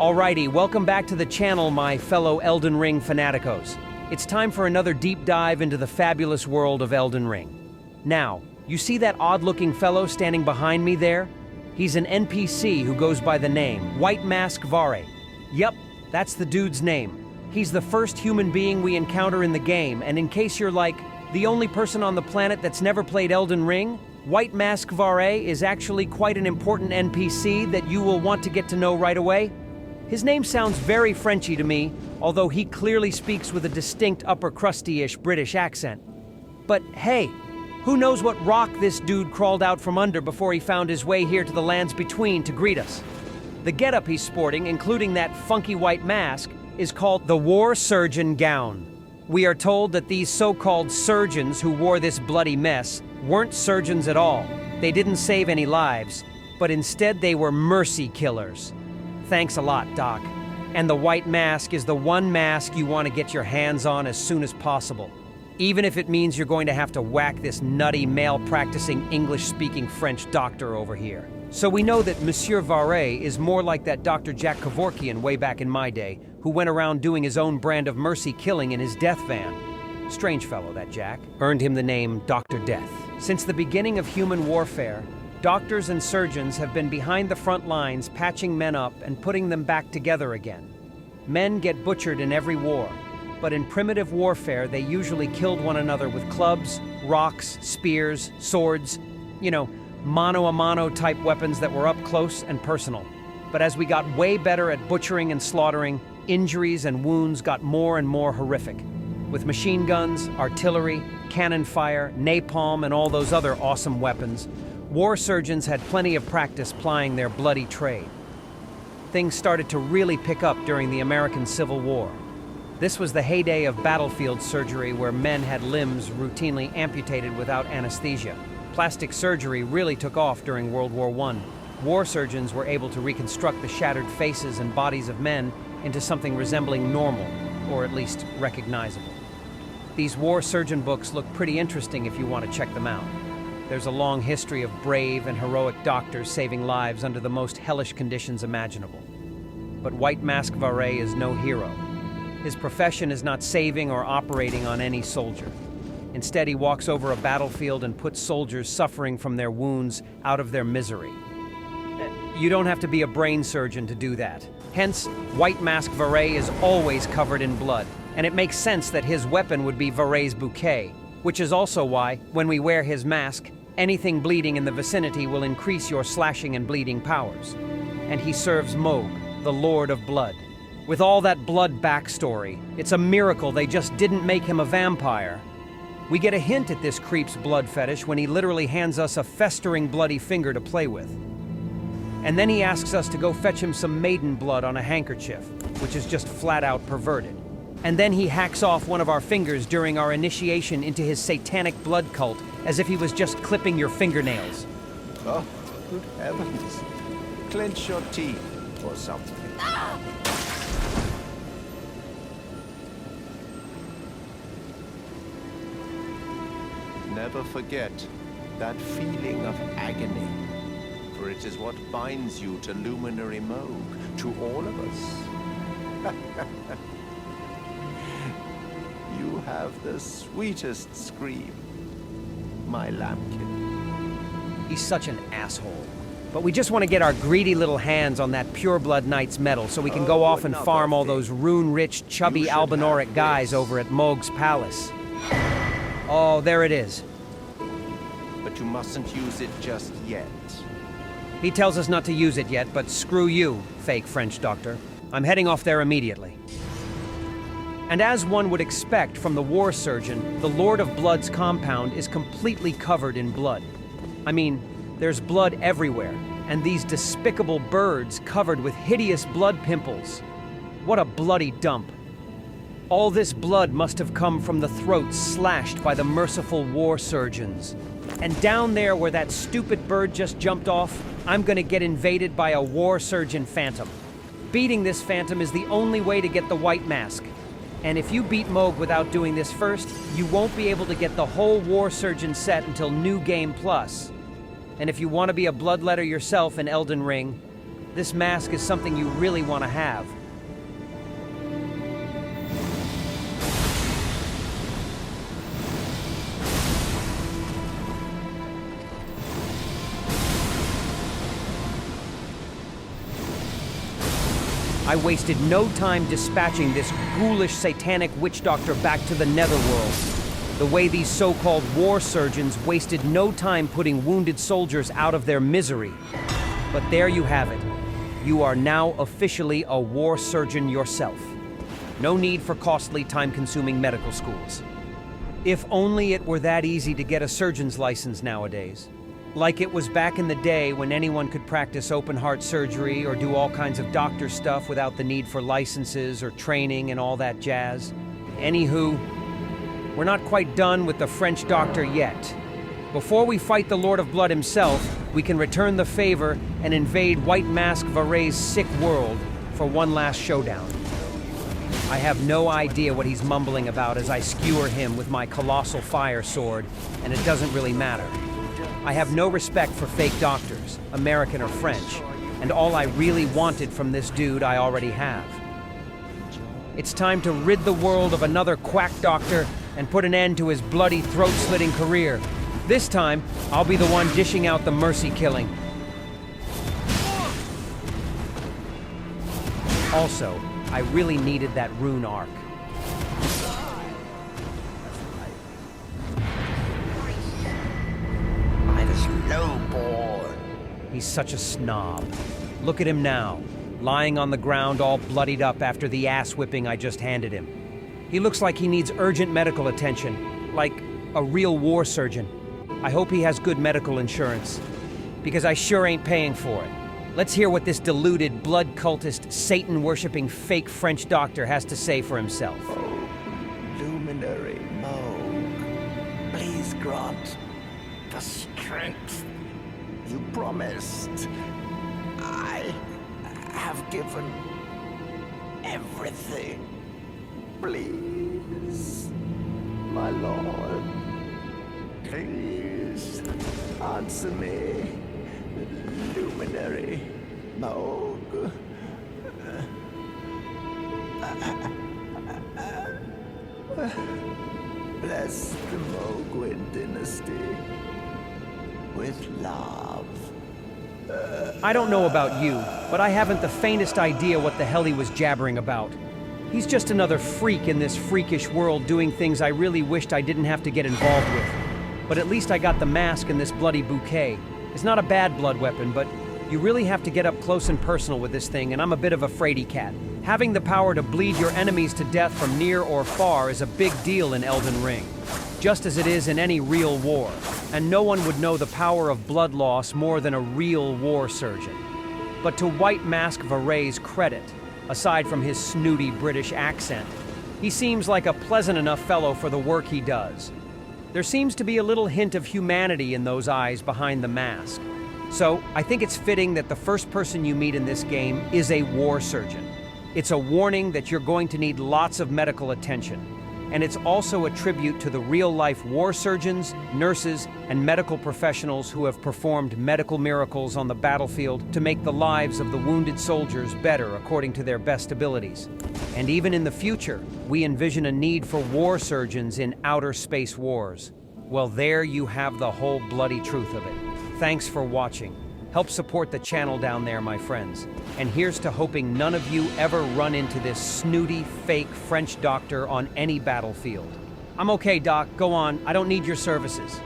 Alrighty, welcome back to the channel, my fellow Elden Ring fanaticos. It's time for another deep dive into the fabulous world of Elden Ring. Now, you see that odd-looking fellow standing behind me there? He's an NPC who goes by the name White Mask Varré. Yep, that's the dude's name. He's the first human being we encounter in the game, and in case you're like, the only person on the planet that's never played Elden Ring, White Mask Varré is actually quite an important NPC that you will want to get to know right away. His name sounds very Frenchy to me, although he clearly speaks with a distinct upper crusty-ish British accent. But hey, who knows what rock this dude crawled out from under before he found his way here to the lands between to greet us. The getup he's sporting, including that funky white mask, is called the War Surgeon Gown. We are told that these so-called surgeons who wore this bloody mess weren't surgeons at all. They didn't save any lives, but instead they were mercy killers. Thanks a lot, Doc. And the white mask is the one mask you want to get your hands on as soon as possible, even if it means you're going to have to whack this nutty, male-practicing, English-speaking French doctor over here. So we know that Monsieur Varré is more like that Dr. Jack Kevorkian way back in my day, who went around doing his own brand of mercy killing in his death van. Strange fellow, that Jack. Earned him the name Dr. Death. Since the beginning of human warfare, doctors and surgeons have been behind the front lines patching men up and putting them back together again. Men get butchered in every war, but in primitive warfare they usually killed one another with clubs, rocks, spears, swords, mano-a-mano type weapons that were up close and personal. But as we got way better at butchering and slaughtering, injuries and wounds got more and more horrific. With machine guns, artillery, cannon fire, napalm, and all those other awesome weapons, war surgeons had plenty of practice plying their bloody trade. Things started to really pick up during the American Civil War. This was the heyday of battlefield surgery where men had limbs routinely amputated without anesthesia. Plastic surgery really took off during World War I. War surgeons were able to reconstruct the shattered faces and bodies of men into something resembling normal, or at least recognizable. These war surgeon books look pretty interesting if you want to check them out. There's a long history of brave and heroic doctors saving lives under the most hellish conditions imaginable. But White Mask Varré is no hero. His profession is not saving or operating on any soldier. Instead, he walks over a battlefield and puts soldiers suffering from their wounds out of their misery. You don't have to be a brain surgeon to do that. Hence, White Mask Varré is always covered in blood, and it makes sense that his weapon would be Varré's bouquet, which is also why, when we wear his mask, anything bleeding in the vicinity will increase your slashing and bleeding powers. And he serves Mohg, the Lord of Blood. With all that blood backstory, it's a miracle they just didn't make him a vampire. We get a hint at this creep's blood fetish when he literally hands us a festering bloody finger to play with. And then he asks us to go fetch him some maiden blood on a handkerchief, which is just flat out perverted. And then he hacks off one of our fingers during our initiation into his satanic blood cult, as if he was just clipping your fingernails. Oh, good heavens. Clench your teeth or something. Never forget that feeling of agony, for it is what binds you to Luminary Mohg, to all of us. You have the sweetest scream, my lambkin. He's such an asshole. But we just want to get our greedy little hands on that Pureblood Knight's medal so we can go off and farm all those rune-rich, chubby Albinoric guys over at Mohg's palace. Oh, there it is. But you mustn't use it just yet. He tells us not to use it yet, but screw you, fake French doctor. I'm heading off there immediately. And as one would expect from the war surgeon, the Lord of Blood's compound is completely covered in blood. I mean, there's blood everywhere, and these despicable birds covered with hideous blood pimples. What a bloody dump. All this blood must have come from the throats slashed by the merciful war surgeons. And down there where that stupid bird just jumped off, I'm gonna get invaded by a war surgeon phantom. Beating this phantom is the only way to get the white mask. And if you beat Mohg without doing this first, you won't be able to get the whole war surgeon set until New Game Plus. And if you want to be a bloodletter yourself in Elden Ring, This mask is something you really want to have. I wasted no time dispatching this ghoulish satanic witch doctor back to the netherworld. The way these so-called war surgeons wasted no time putting wounded soldiers out of their misery. But there you have it. You are now officially a war surgeon yourself. No need for costly, time-consuming medical schools. If only it were that easy to get a surgeon's license nowadays. Like it was back in the day when anyone could practice open-heart surgery or do all kinds of doctor stuff without the need for licenses or training and all that jazz. Anywho, we're not quite done with the French doctor yet. Before we fight the Lord of Blood himself, we can return the favor and invade White Mask Varré's sick world for one last showdown. I have no idea what he's mumbling about as I skewer him with my colossal fire sword, and it doesn't really matter. I have no respect for fake doctors, American or French, and all I really wanted from this dude I already have. It's time to rid the world of another quack doctor and put an end to his bloody throat-slitting career. This time, I'll be the one dishing out the mercy killing. Also, I really needed that rune arc. He's such a snob. Look at him now, lying on the ground all bloodied up after the ass-whipping I just handed him. He looks like he needs urgent medical attention, like a real war surgeon. I hope he has good medical insurance, because I sure ain't paying for it. Let's hear what this deluded, blood cultist, Satan-worshipping fake French doctor has to say for himself. Oh, luminary Moog, please grant the strength you promised. I have given everything. Please, my lord, please answer me, luminary Moog. Bless the Mogwin dynasty with love. I don't know about you, but I haven't the faintest idea what the hell he was jabbering about. He's just another freak in this freakish world doing things I really wished I didn't have to get involved with. But at least I got the mask and this bloody bouquet. It's not a bad blood weapon, but you really have to get up close and personal with this thing, and I'm a bit of a fraidy cat. Having the power to bleed your enemies to death from near or far is a big deal in Elden Ring, just as it is in any real war, and no one would know the power of blood loss more than a real war surgeon. But to White Mask Varré's credit, aside from his snooty British accent, he seems like a pleasant enough fellow for the work he does. There seems to be a little hint of humanity in those eyes behind the mask. So I think it's fitting that the first person you meet in this game is a war surgeon. It's a warning that you're going to need lots of medical attention. And it's also a tribute to the real-life war surgeons, nurses, and medical professionals who have performed medical miracles on the battlefield to make the lives of the wounded soldiers better according to their best abilities. And even in the future, we envision a need for war surgeons in outer space wars. Well, there you have the whole bloody truth of it. Thanks for watching. Help support the channel down there, my friends. And here's to hoping none of you ever run into this snooty, fake French doctor on any battlefield. I'm okay, Doc. Go on. I don't need your services.